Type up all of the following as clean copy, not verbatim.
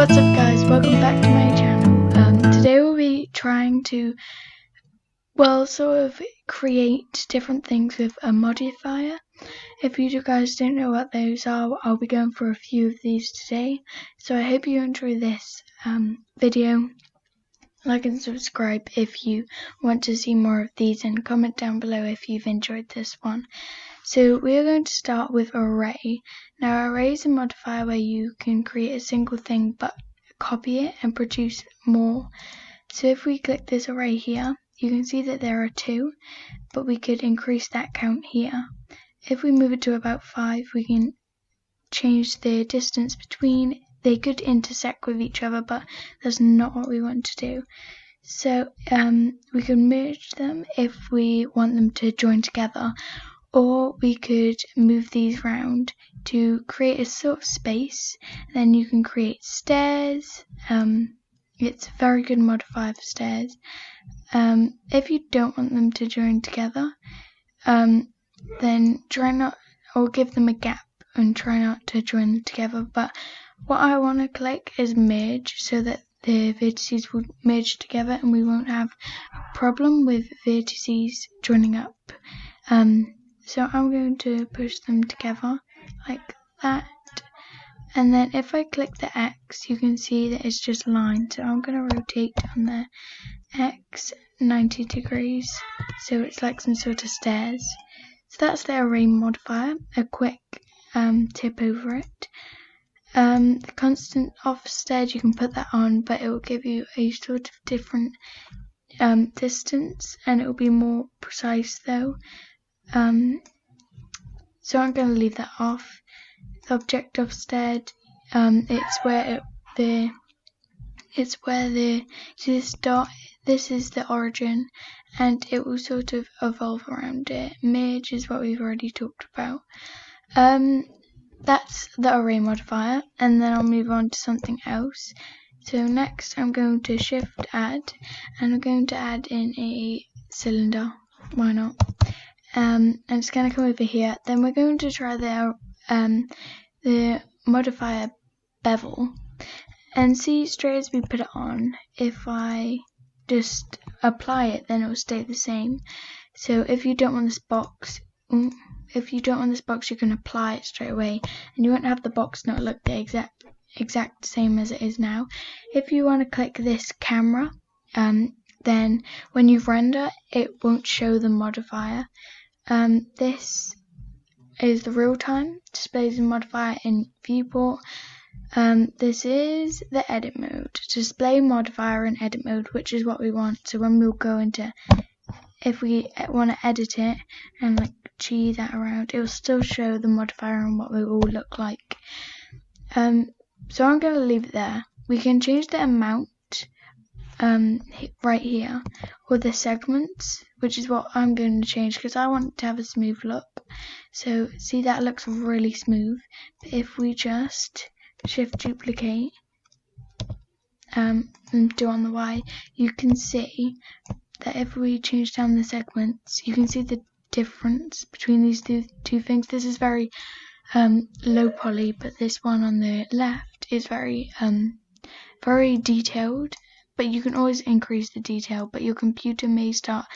What's up guys, welcome back to my channel. Today we'll be trying to, sort of create different things with a modifier. If you guys don't know what those are, I'll be going for a few of these today. So I hope you enjoy this video. Like and subscribe if you want to see more of these, and comment down below if you've enjoyed this one. So we are going to start with array. Now array is a modifier where you can create a single thing but copy it and produce more. So if we click this array here, you can see that there are 2, but we could increase that count here. If we move it to about 5, we can change the distance between. They could intersect with each other, but that's not what we want to do. So we can merge them if we want them to join together, or we could move these round to create a sort of space. Then you can create stairs. It's a very good modifier for stairs. If you don't want them to join together, then try not, or give them a gap and try not to join them together. But what I want to click is merge, so that the vertices will merge together and we won't have a problem with vertices joining up. So I'm going to push them together like that, and then if I click the X, you can see that it's just lined. So I'm going to rotate on the X 90 degrees, so it's like some sort of stairs. So that's the array modifier. A quick tip over it. The constant offset, you can put that on, but it will give you a sort of different distance, and it will be more precise though. So I'm going to leave that off. The object offset, it's where see this dot, this is the origin, and it will sort of evolve around it. Merge is what we've already talked about. That's the array modifier, and then I'll move on to something else. So next I'm going to shift add, and I'm going to add in a cylinder. Why not? And it's going to come over here. Then we're going to try the modifier bevel, and see straight as we put it on, if I just apply it, then it will stay the same. So if you don't want this box, you can apply it straight away, and you won't have the box not look the exact same as it is now. If you want to click this camera, then when you render, it won't show the modifier. This is the real time, displays the modifier in viewport. This is the edit mode, display modifier in edit mode, which is what we want. So when we'll go into, if we want to edit it and like G that around, it will still show the modifier and what it will look like. So I'm going to leave it there. We can change the amount right here, or the segments, which is what I'm going to change because I want it to have a smooth look. So see, that looks really smooth. But if we just shift duplicate and do on the Y, you can see that if we change down the segments, you can see the difference between these two things. This is very low poly, but this one on the left is very detailed. But you can always increase the detail, but your computer may start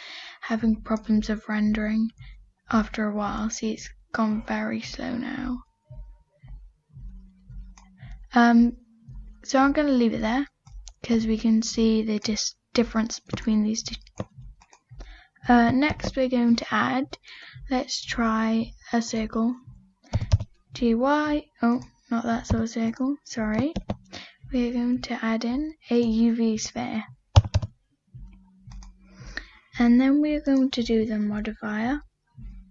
having problems of rendering after a while. See, it's gone very slow now. So I'm going to leave it there because we can see the difference between these two. Next we're going to add, let's try a circle. GY, oh, not that sort of circle, sorry. We're going to add in a UV sphere. And then we're going to do the modifier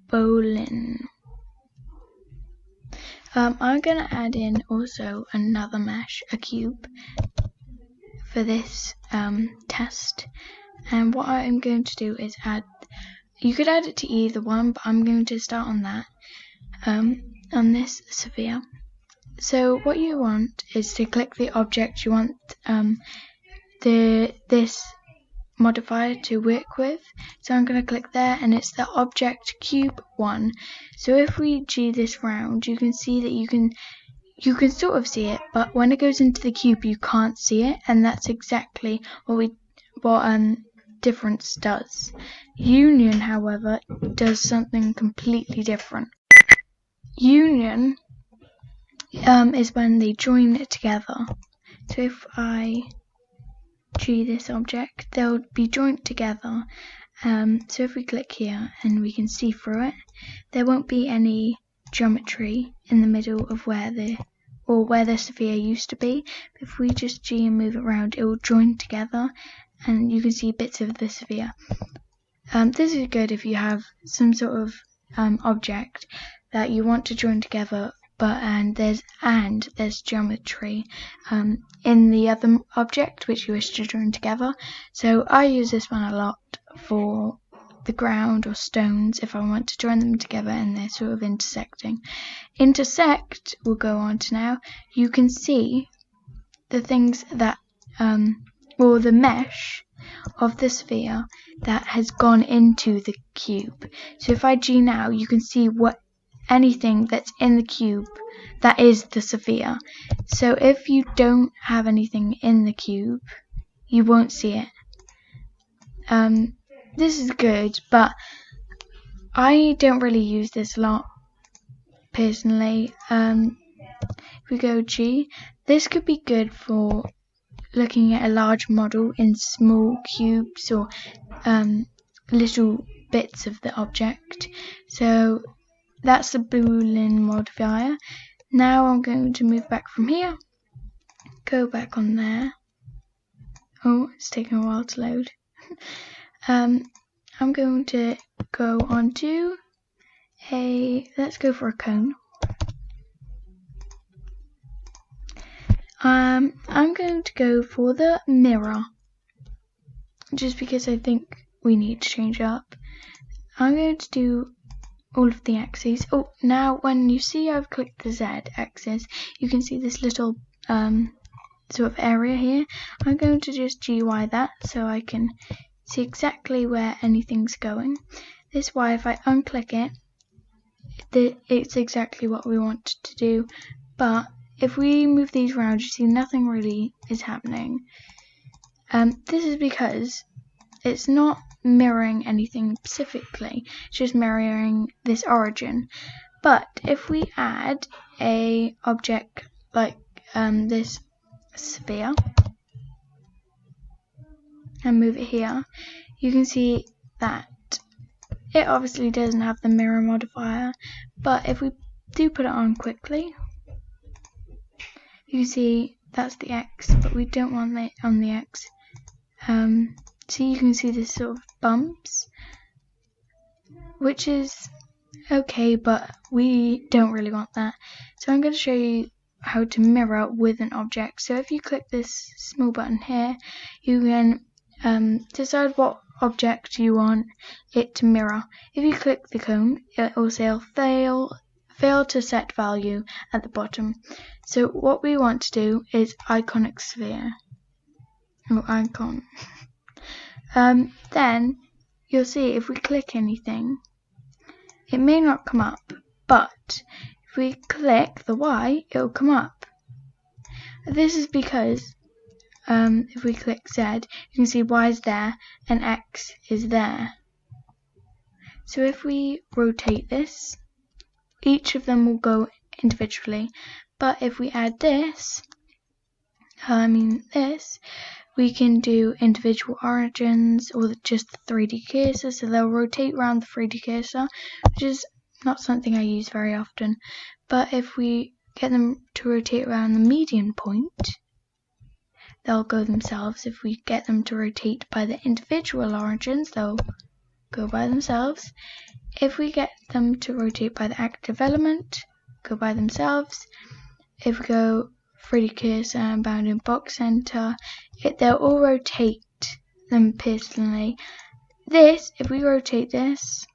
boolean. I'm going to add in also another mesh, a cube, for this test. And what I'm going to do is add, you could add it to either one, but I'm going to start on that, on this sphere. So what you want is to click the object you want this modifier to work with. So I'm going to click there, and it's the object cube 1. So if we G this round, you can see that you can sort of see it, but when it goes into the cube you can't see it, and that's exactly what difference does. Union, however, does something completely different. Union is when they join it together. So if I G this object, they'll be joined together. So if we click here and we can see through it, there won't be any geometry in the middle of where the sphere used to be. If we just G and move it around, it will join together and you can see bits of the sphere. This is good if you have some sort of object that you want to join together, but there's geometry in the other object which you wish to join together. So I use this one a lot for the ground or stones if I want to join them together and they're sort of intersecting. Intersect we'll go on to now. You can see the things that or the mesh of the sphere that has gone into the cube. So if I G now, you can see anything that's in the cube that is the sphere. So if you don't have anything in the cube, you won't see it. This is good, but I don't really use this a lot personally. If we go G, this could be good for looking at a large model in small cubes or little bits of the object. So that's the Boolean modifier. Now I'm going to move back from here, go back on there. Oh, it's taking a while to load. I'm going to go on to let's go for a cone. I'm going to go for the mirror, just because I think we need to change up. I'm going to do all of the axes. Oh, now when you see I've clicked the Z axis, you can see this little sort of area here. I'm going to just GY that so I can see exactly where anything's going. This Y, if I unclick it, it's exactly what we want to do, but if we move these around, you see nothing really is happening. This is because it's not mirroring anything specifically, it's just mirroring this origin. But if we add a object like this sphere and move it here, you can see that it obviously doesn't have the mirror modifier, but if we do put it on quickly, you see that's the X, but we don't want that on the X. So you can see this sort of bumps, which is okay, but we don't really want that. So I'm going to show you how to mirror with an object. So if you click this small button here, you can decide what object you want it to mirror. If you click the cone, it will say fail to set value at the bottom. So what we want to do is iconic sphere, or icon. Then you'll see if we click anything, it may not come up, but if we click the Y, it will come up. This is because if we click Z, you can see Y is there and X is there. So if we rotate this, each of them will go individually, but if we add this, we can do individual origins or just the 3D cursor, so they'll rotate around the 3D cursor, which is not something I use very often. But if we get them to rotate around the median point, they'll go themselves. If we get them to rotate by the individual origins, they'll go by themselves. If we get them to rotate by the active element, go by themselves. If we go 3D cursor and bounding box center, they'll all rotate them personally. This, if we rotate this,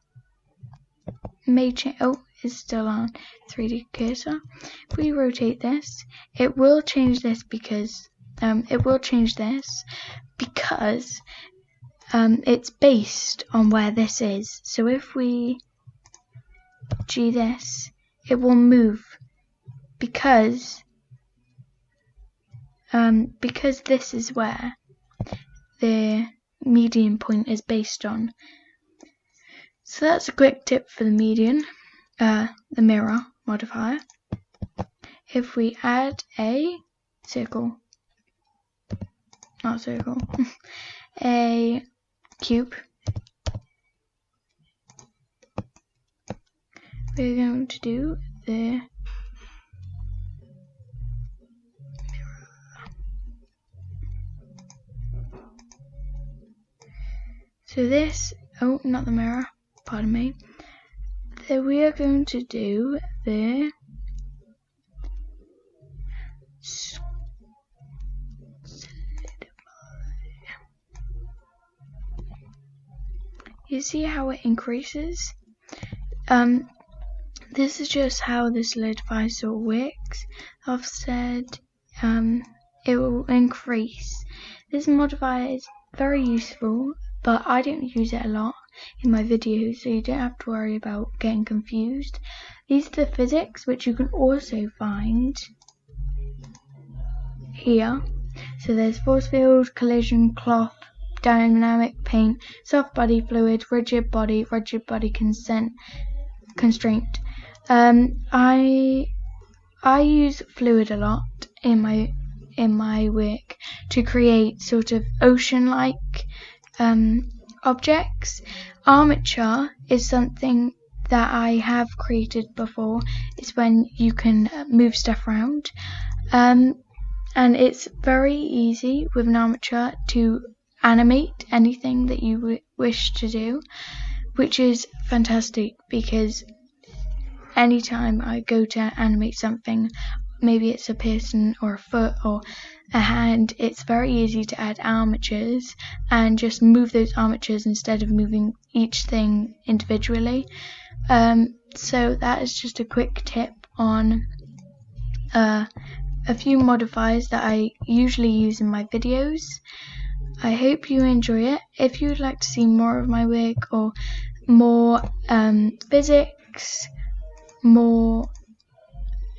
may change. Oh, it's still on 3D cursor. If we rotate this, it will change this because it's based on where this is. So if we G this, it will move because this is where the median point is based on. So that's a quick tip for the median, the mirror modifier. If we add a circle, not circle, a cube, we're going to do the mirror. So this, oh, not the mirror, pardon me. So we are going to do the you see how it increases? This is just how the solidify saw works. I've said it will increase. This modifier is very useful, but I don't use it a lot in my videos, so you don't have to worry about getting confused. These are the physics, which you can also find here. So there's force field, collision, cloth, dynamic, paint, soft body, fluid, rigid body constraint. I use fluid a lot in my work to create sort of ocean-like objects. Armature is something that I have created before. It's when you can move stuff around, and it's very easy with an armature to animate anything that you wish to do, which is fantastic because anytime I go to animate something, maybe it's a person or a foot or a hand, it's very easy to add armatures and just move those armatures instead of moving each thing individually. So that is just a quick tip on a few modifiers that I usually use in my videos. I hope you enjoy it. If you would like to see more of my work or more physics, more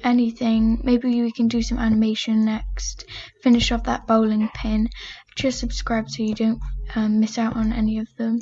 anything, maybe we can do some animation next, finish off that bowling pin, just subscribe so you don't miss out on any of them.